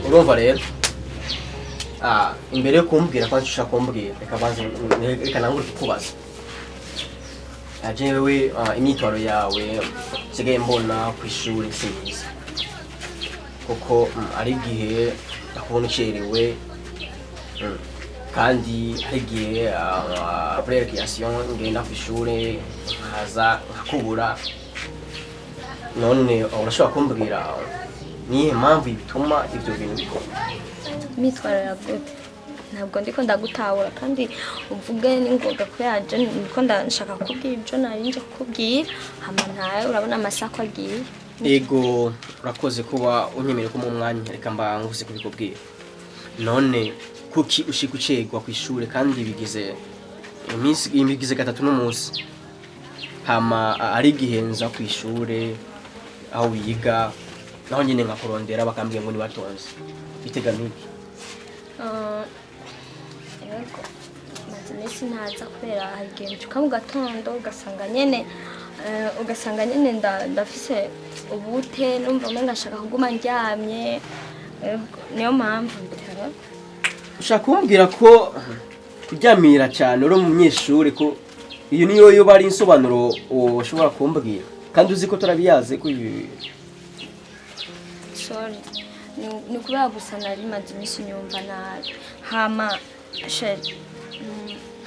urumva rero imbere yo kumbwira ko nshaka kumbwira reka nangure kukubaza jewe imyitwaro yawe sigaye mbona ku ishuri sinyiza kuko ari igihe akubona ucerewe kandi hari igihe après recreation ngenda ku ishuri nkaza nkakubura none urashobora kumbwira nihe mpamvu bituma ibyo bintu bikora imyitwaro ya gute ntabwo ndiko ndagutahura kandi uvuge n'ingoga ko yaje niko ndashaka kubwira ibyo narinje kukubwira hama ntaye urabona amasako agiye ego urakoze kuba unyemereye ko mu mwanya reka mbanguse kubikubwira none kuki ushika ucegwa ku ishuri kandi bigize imigize gatatu n'umunsi hama ari igihe nza ku ishuri aho wiga naho nyine nkakurondera bakambwiye ngo ni batonze biteganiki yego maze nesi ntaza kubera hari igihe mbyuka mu gatondo ugasanga nyine ndafise ubute numva umenga nshaka kuguma ndyamye niyo mpamvu mbitara ushaka kumbwira ko kuryamira cyane uri umunyeshuri ko iyo niyo yo bari insobanuro ushobora kumbwira kandi uzi ko turabiyaze ko ibi sorry ni kubera gusa nari maze iminsi nyumva nabi hama sheri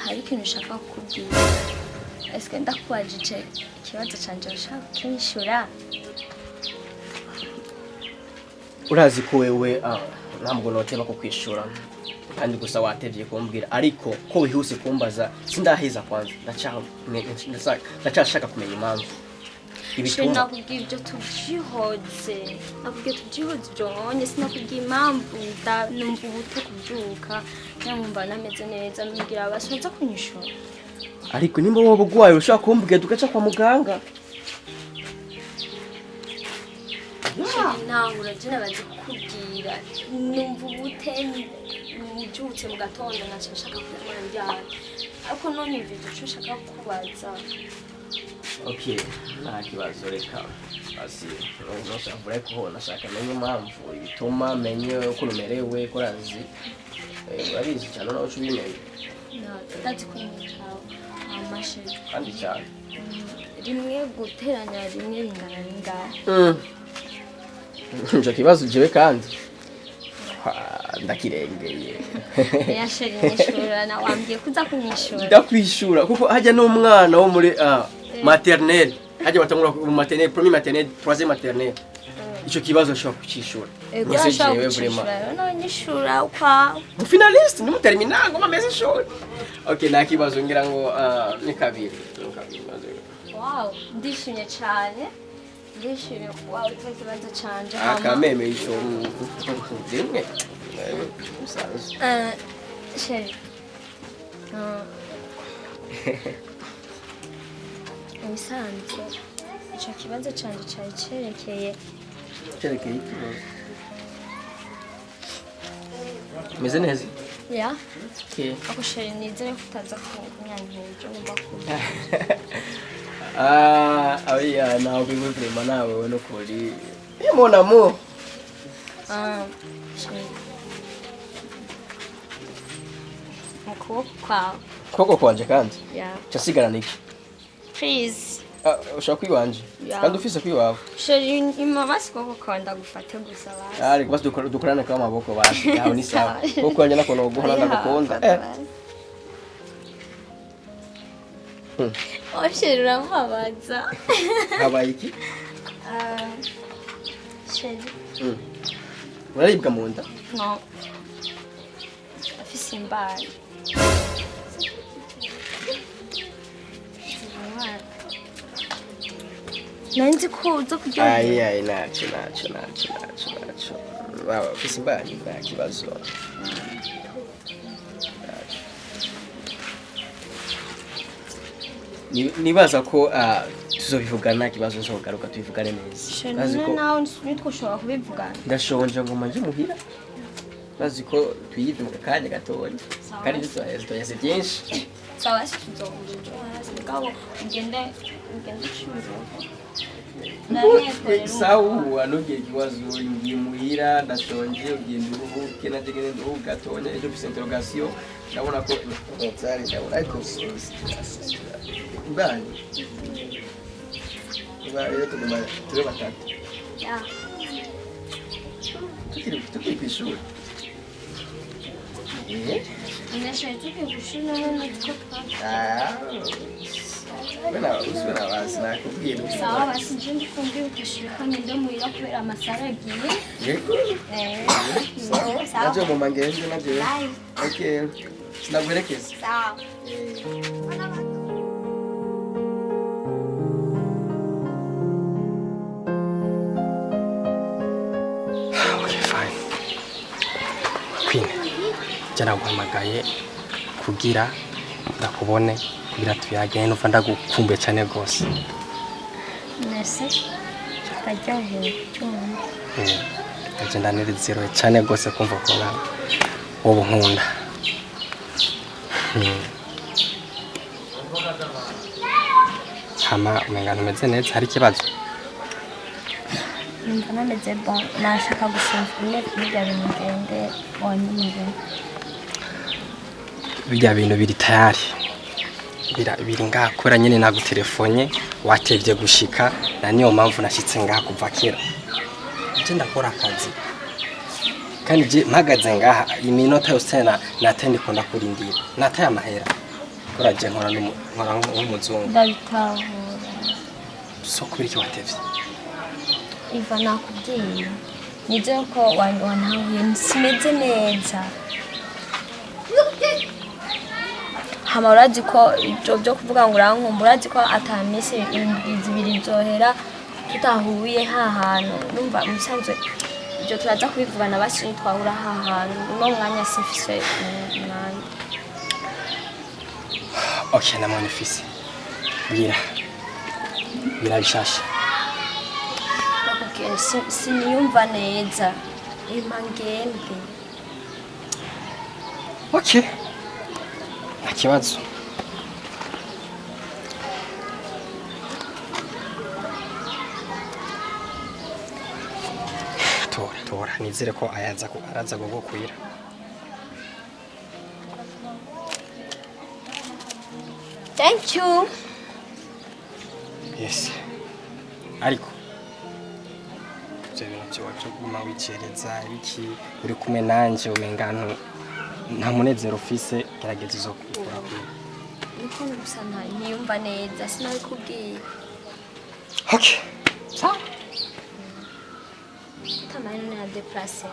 hari ikintu ushaka kukubwira eske ndakubajije ikibazo canje ushaka kunyishura urazi ko wewe ntabwo noteba ko kwishura kandi gusa watevye kumbwira ariko ko wihuse kumbaza sindaheza kwanza ndacashaka kumenya impamvu ibituma nakubwiye ibyo tubyihoze byonye sinakubwiye impamvu numva ubute kubyuka nyamumva nameze neza mbwira abashoza kunyishura ariko nimba wowe bugwaye ushaka kumbwira tugaca kwa muganga nawe uragenda bazi kukubwira numva ubute mbyutse mu gatondo nashaka kujya njyana ariko none mvise icyo ushaka kubaza okay nta kibazo reka asi ntushobora kuba nashaka menye impamvu bituma menye uko umerewe ko razi urabizi cyane nawe ubimenye ndazi ko nitaho amashe kandi cyane rimwe guteranya rimwe bingana n'ingana nje kibazo jewe kandi ndakirengeye yasheri nyishura na wambye kuza kunyishura ndakwishura kuko hajya n'umwana wo muri maternelle hajya batangura mu maternelle premier maternelle troisième maternelle ico kibazo cyo kucishura nyese jewe vraiment no nyishura kwa mu finaliste ni mu terminal ngoma meze shuri okay nta kibazo ngira ngo ni kabiri wow ndishimye cyane ndishimye kuba utakibanza canje akameme ico rimwe sheri ubisanzwe ico kibanza canje cari cerekeye ikibazo meze neza ya ako sheri nizere kutaza kunyanyijo ngomba kuba oya nawe vraiment nawe we no kuri mon amour ukuboko kwanje kandi cyasigara niki please ushaka kwiwanje kandi ufise kwiwawe sheri imabasi koko kwanda gufate gusa basi ariko basi dukorana kwa maboko basi aho ni sawa koko kwanje nako no guhana ndagukunda sheri uramubabaza habaye iki sheri uraribwa mu nda no afise imbari nanzi ko uza kurya ayi nacho baba afise imbari nta kibazo nibaza ko tuzobivugana kibazo nzogaruka tubivugane neza bazi ko nawe nitwoshobora kubivugana ndashonje ngo manje muhira bazi ko twiyivuga kanya gatoya kandi tuzoyeze byinshi sawa tuzohurira mugabo ugende ucuruza sawa nugiye ikibazo ngiye muhira ndashonje ugenda uruhuke naje gende nduhuke gatonya ejo mfise interrogation ndabona ko tsari ndabona ariko bani rero turi batatu tukiri kwishuri Nashaje kwishuri n'utwo usubira basi nakubwira sawa basi nje ndikumbuye kwishuri ko ngende muhira kubera amasara agiye yego sawa naje mu mangenje naje okay sinaguherekeza sawa jana guhamagaye kugira ndakubone kugira tuyagene numva ndagukumbuye cyane gose nese kajyahe cyumva agenda nerezerewe cyane gose kumva ko wowe nkunda hama umenga ntumeze neza hari ikibazo numva nameze bon nashaka gusuzuma ibyo bintu ngende wanyumve bijya bintu biri tayari biri ngaha kubera nyine nagutelefone watevye gushika na niyo mpamvu nashitse ngaha kuva kera nje ndakora akazi kandi je mpagaze ngaha iminota yose natendi ko ndakurindira nataye amahera kora je nkora n'umuzungu ndabitahura so kuri iki watevye iva nakubwiye nije ko wantahuye simeze neza hama urazi ko ibyo byo kuvuga ngo urankumbura urazi ko atamisi ibiri byohera tutahuye hahantu numva musanzwe ibyo turaza kubivugana basi twahura hahantu no mwanya sifise mwanya okay namwe nifise bira bishasha okay siniyumva neza impangende okay kibazo tora nizere ko araza gukwira thank you yes ariko cyo guma wicereza iki uri kumwe nanje umengano nta munezero ufise gerageza izo kukura kuri niko gusa ntiyumva neza sinabikubwiye okay sawa tamani na deplace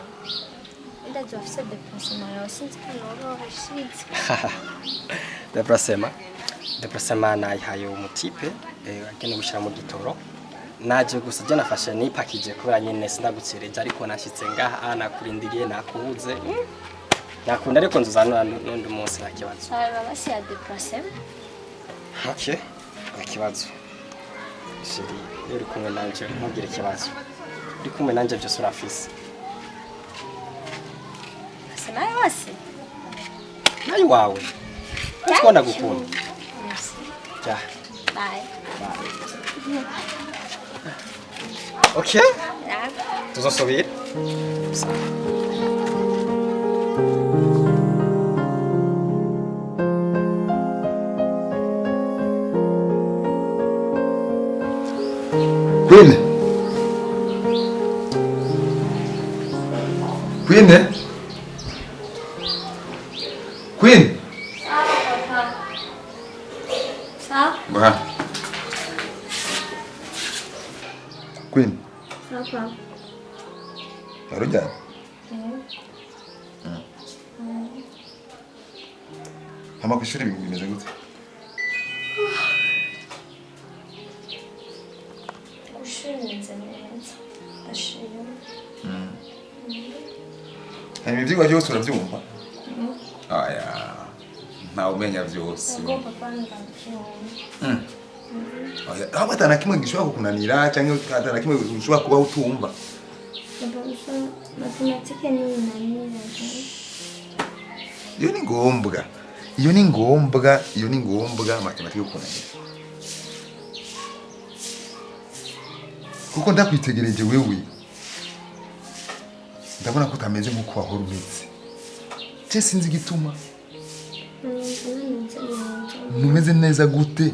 ndaje afise deplace nayo sinzi ko noroshitse deplacement nayihaye umutipe agene gushira mu gitoro naje gusa je nafashe ni package kubera nyine sinagucereje ariko nashitse ngaha nakurindiriye nakubuze nakunda ariko nzuzana n'undi munsi nta kibazo basi ya deplace okay nta kibazo shiri uri kumwe nanje ntugire ikibazo uri kumwe nanje byose urafise nayo wasi nayo wawe ariko ndagukunda ja bye okay tuzosubira Queen. Papa. Queen. Papa. Aruja. Hama kwishuri bimeze gute? Kushimeze neza. Ashimwe. Hanyuma ivyigwa byose uravyumva? Aya. Nta umenya byose. Ngo papa ndabyumva. Aya, aho atana kimwe gishobora kukunanira cyangwa atana kimwe ushobora kuba utumva. Matematike ni inanira. Iyo ni ngombwa. iyo ni ngombwa matematike ukunanira kuko ndakwitegereje wewe ndabona ko utameze nk'uko wahora umeze je sinzi igituma numeze neza gute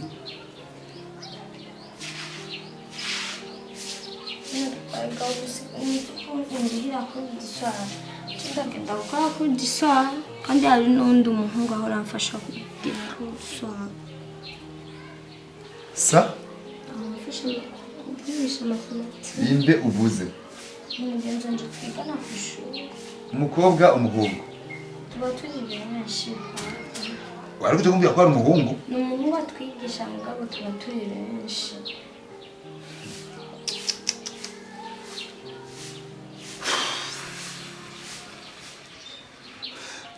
kandi hari n'undi umuhungu ahora amfasha kugira gusoma sa amfasha kugirisha matematike inde uvuze ngenza nje twigana ku ishuri umukobwa umuhungu tuba turi benshi wari uje kumbwira ko ari umuhungu ni umuhungu atwigisha mugabo tuba turi benshi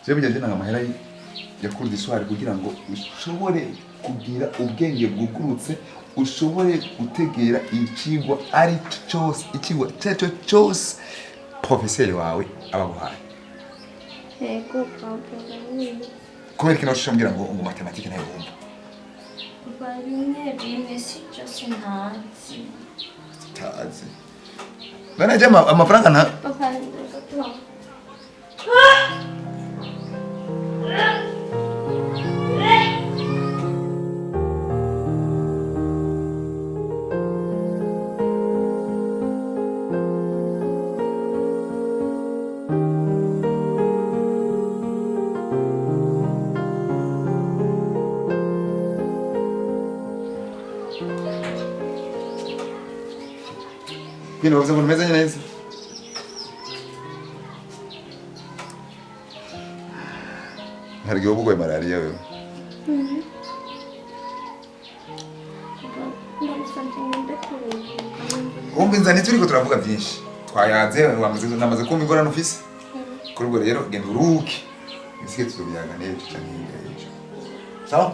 je bijya nanga amahera ya kurdi swari kugira ngo ushobore kugira ubwenge bwugurutse ushobore gutegera ikigwa ari cyose ikigwa cyacho cyose professeur wawe abaguhaye yego papa kubera kino shambira ngo matematike nayo wumva bimwe si just ntazi tazi bana jama amafaranga nta papa ndakatuwa Bino wavuze ngo meze neza hari gihe ubugwaye malaria wewe umva inzani turiko turavuga byinshi twayaze namaze kumva ingorane ufise kuri ubwo rero genda uruhuke bisike tuzobiyaga n'ejo canke hirya y'ejo sawa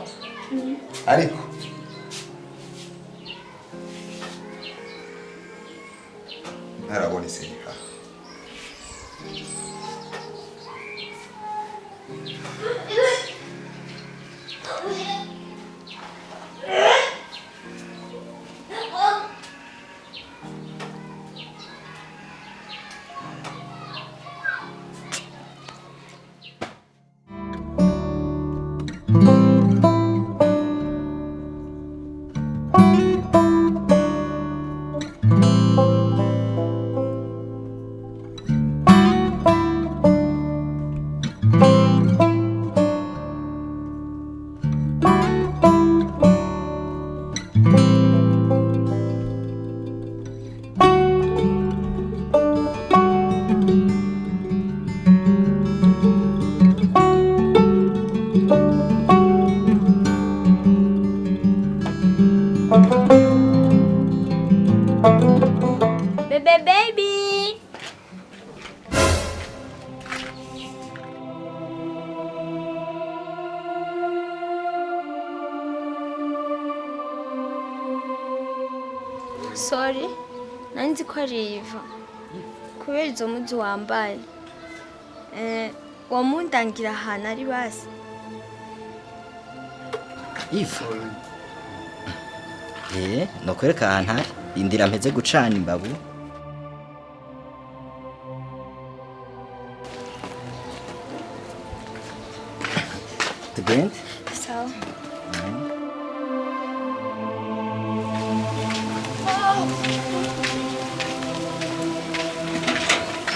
ariko ntarabona iseha baby. Sorry, nanzi ko ariva. Kubera izo muzi wambaye. Wamundangira ahantu ari basi. Ifa. Nokwereka ahantu hari. Indira mpeze gucana imbabu. Tugende? Sawa.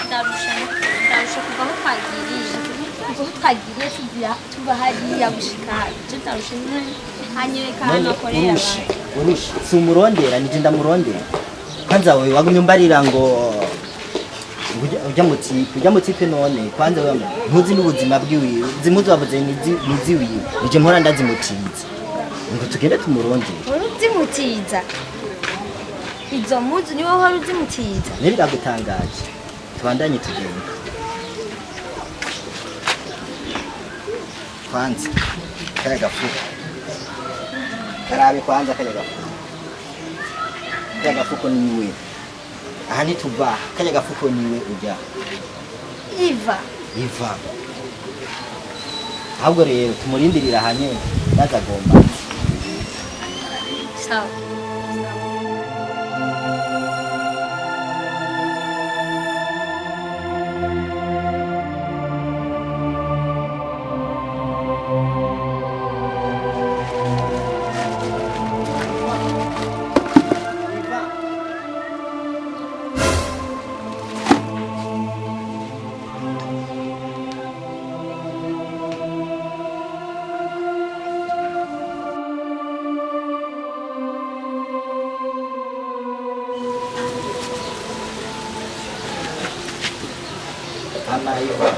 Ndarusha kuva aho twagiriye tuva hariya gushika tutarusha hanyereka hano akorera urusha si umurondera nije ndamurondera kwanza wewe wagumye umbarira ngo ujya mu tipe none kwanza wewe ntuzi n'ubuzima bwiwiwe zimuzi wavuze niziwiwe nije mpora ndazimutiza ngo tugende tumurondera uruzimutiza izo muzi niwe hora uzimutiza nibiragutangaje tubandanye tugende kwanza kaya gafuko karabe kwanza kaya gafuko niwe aha nituva kaya gafuko niwe ujya Iva ahubwo rero tumurindirira hanyene yazagomba sawa amayiva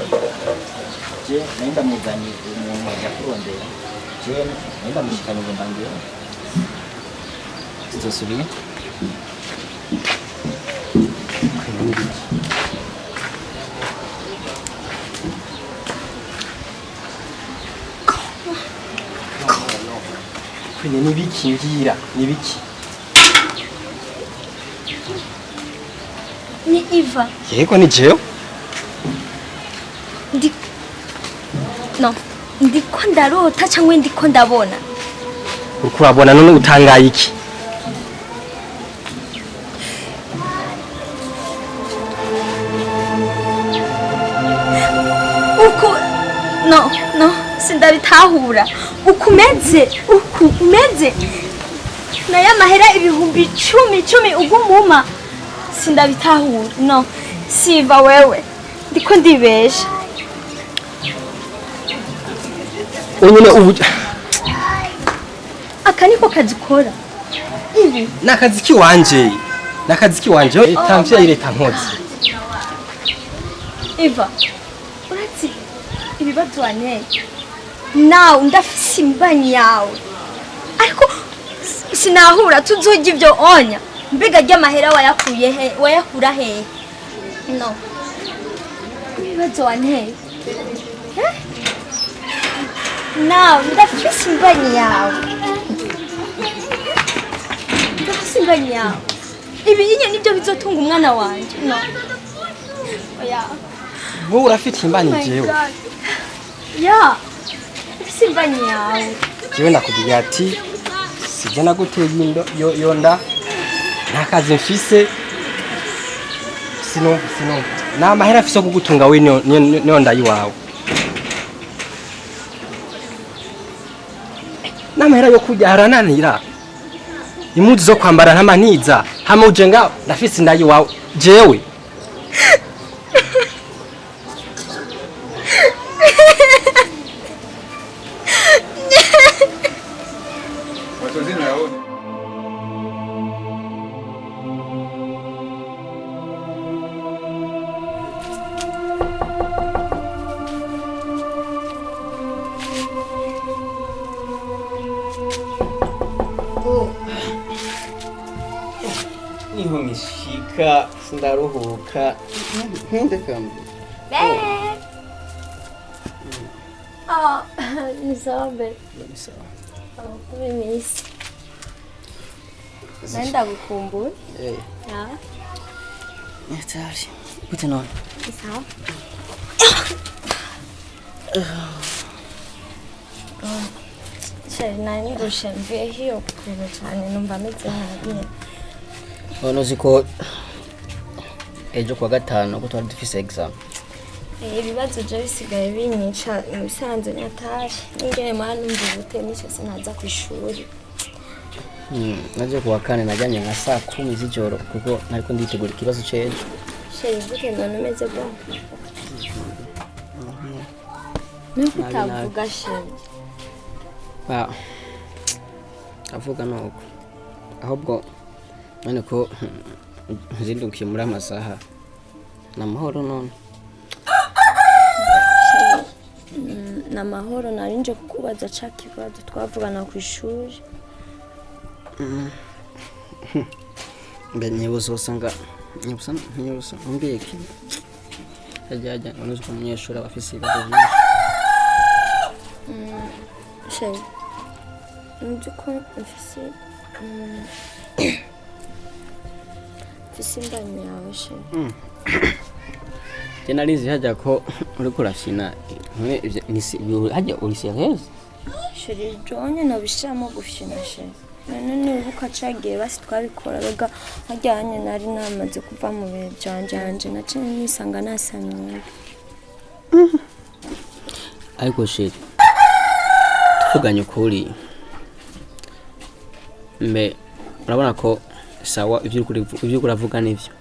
je naenda muzanye umuntu ajya kurondera je naenda mushikanye ngo mbangiye tuzosubira kwene nibiki ngira nibiki ni Iva yego ni jewe ndiko ndarota cyangwa ndiko ndabona uriko urabona none utangaye iki uko no sindabitahura ukumeze naya mahera ibihumbi 10 ugumuma sindabitahura no siva wewe ndiko ndibesha unyine ubu aka niko kazikora ibi nakazi kiwanje tamvye leta nkozi Iva urati ibibazo wane nawe ndafise imbanyi yawe ariko sinahura tuzogira ivyo onya mbega ry'amahera wayakura he no ibibazo wane nawe ndafise imbanyi yawe ibi nyine nibyo bizotunga umwana wanje no oya wowe urafite imbani jewe ya ndafise imbanyi yawe jewe nakubwiye ati sije naguteye yonda ntakazi mfise sinumva na mahera afise kugutunga we niyo ndayiwawe n'amahera yo kurya harananira impuzu zo kwambara ntamaniza hamuje nga ndafise ndayiwawe jewe niho mishika sindaruhuka nkende kambi nisabe kubimisi naenda gukumbura ya Netari gute none sawa Sheri nani rushambiye hiyo kure cyane numva ameze nkabiye Ono ziko ejo kwa gatano ko twari dufise exam ibibazo byo bisigaye binyica ibisanzwe nyatashe ningene mwana umva ubutemisha sinaza ku ishuri naje kuwa kane najanye nka saa 10 z'ijoro kuko nariko nditegura ikibazo c'ejo Sheri gute none umeze bwo nuko utavuga Sheri avuga nuko ahubwo none ko nzindukiye muri amasaha namahoro none namahoro narinje kukubaza ca kibazo twavugana ku ishuri mbe nibuze usanga nibusa mbiki ajya unuzi ko umunyeshuri abafise ibibazo byinshi Sheri nzi ko mfise imbanyi yawe Sheri je narizi hajya ko uri kurashina hajya uri serious sheri jonye nabishiramo gufyina sheri none ubuka cagiye basi twabikora bega hajyanye nari namaze kuva mu bihe byanje naciye nisanga nasamye ariko sheri tuvuganye ukuri mbe urabona ko sawa ivyo uravuga nivyo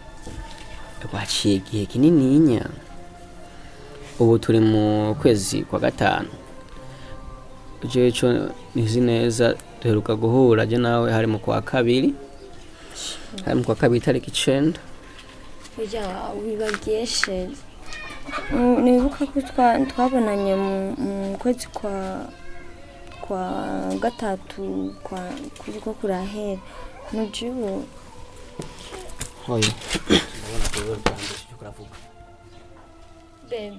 waciye igihe kinininya ubu turi mu kwezi kwa gatanu jewe co nizi neza duheruka guhura je nawe hari mu kwa kabiri tariki 9 oya wibagiye sheri nibuka ko twabonanye mu kwezi kwa gatatu kuri ko kurahera mu Jibu oya ndabona ko wewe kandi cyo kuravuga baby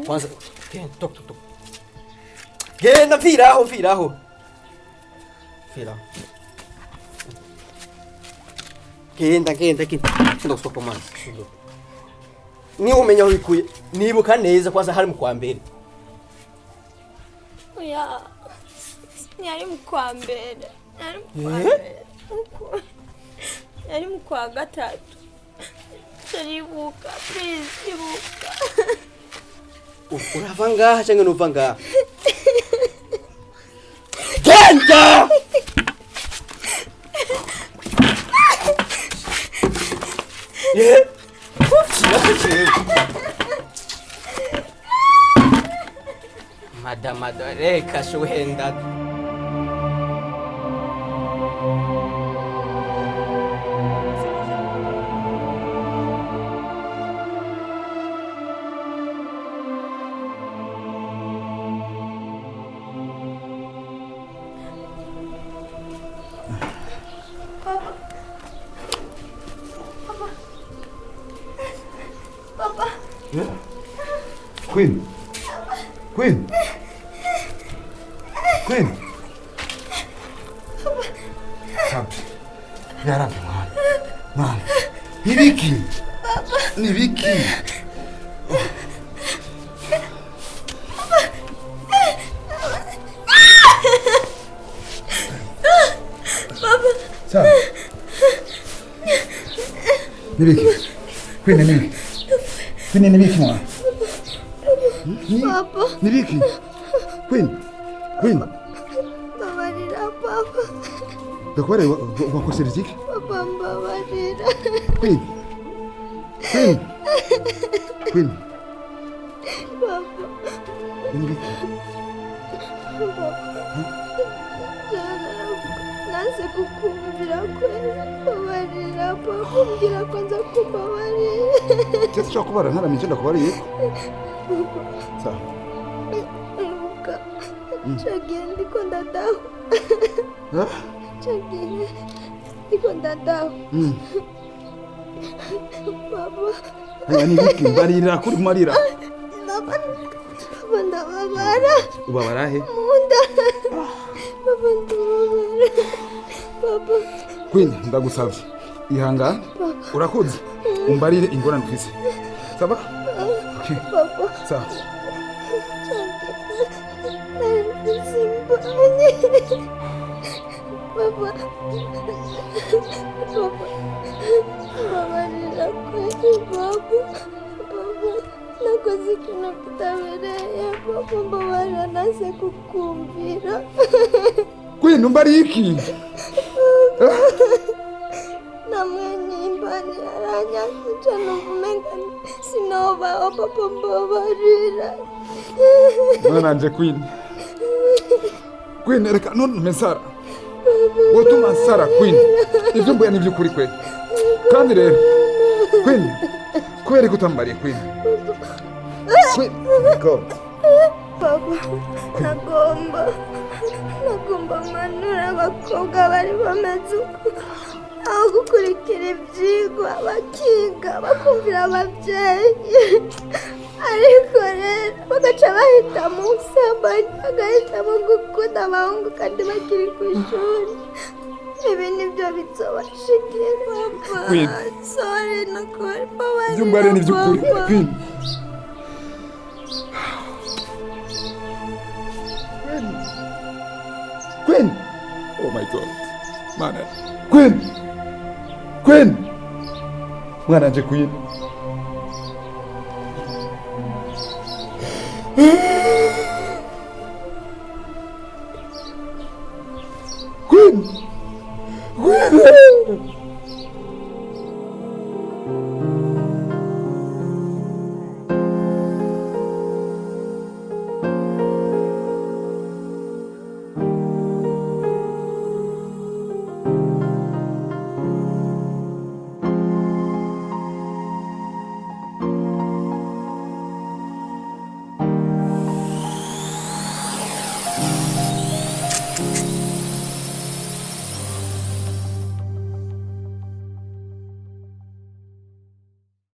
kwanza tok genda mviraho genda ndosoko man ni umenya aho bikuye nibuka neza kwanza hari mu kwa mbere oya yari mu kwa mbere yari mu kwa gatatu sharibuka please ibuka urava ngaha cyangwa nuva ngaha genda madama reka shuhenda Queen. Sabe. Yarabi mwana. Nibiki. Sabe. Nibiki. Queen nibiki mwana. Papa. Nibiki. Queen. Mbabarira papa. Dakware wakosera iki? Papa mbabarira. Queen. Papa. Nibiki. Nase kukumvira kwera. Mbabarira papa mbwira ko nza kumbabarira. Cyese cyo kubara ntaramije ndakubariye. Sawa. Ibuka. Chagiye ndiko ndadaho. Chagiye ndiko ndadaho. Papa. Aya nibiki mbarira kuri marira. Papa ndababara. Ubabara he? Munda. Papa ndababara. Papa. Queen ndagusavye. Ihangana. Urakoze. Umbarire ingorane twise. Saba? Okay. Papa. Sawa. Papa. Mbabarira kweli papa. Nakoze ikintu kitabereye papa mbabarira nase kukumvira. Queen umbariye iki? Namwenyimba aranyakija nuvumenga sinoba papa mbabarira. Mwananje Queen reka none mesara. Wotuma Sara Queen. Ivyo mbuya nivyo kuri kwe. Kandi rero Queen kweri kutambariye Queen. Go. Papa nagomba manura abakobwa bari bameze uko aho gukurikira ibyigwa bakiga bakumvira ababyeyi ariko rero bagaca bahitamo ubusambanyi bagahitamo gukunda abahungu kandi bakiri ku ishuri. Ibi nibyo bitsobashikira papa. Sorry nakora mbabarira. Ivyo mbariye nivyo kuri Queen. Queen. Oh my God. Mana. Queen. Queen. Mwana nje Queen. Queen. Queen.